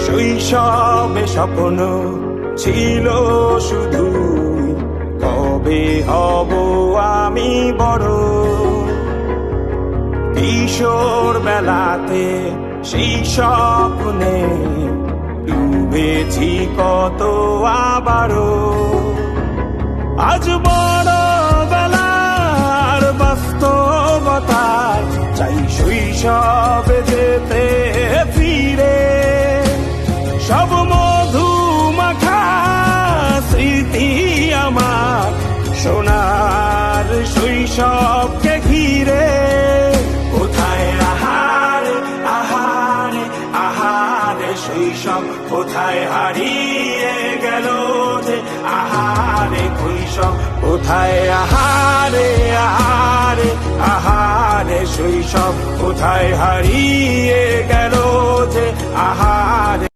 শৈশবে স্বপ্ন ছিল শুধু, কবে হব আমি বড়। কিশোর বেলাতে সেই স্বপ্নে ডুবেছি কত আবারও। আজ বড় বেলার বাস্তবতায় চাই শৈশবে যেতে ফিরে। সব মধু মাখা স্মৃতি আমার সোনার শৈশবকে ঘিরে। কোথায় আহারে আহারে আহারে শৈশব, কোথায় হারিয়ে গেল যে আহারে শৈশব। কোথায় আহারে আহারে আহারে শৈশব, কোথায় হারিয়ে গেল যে আহারে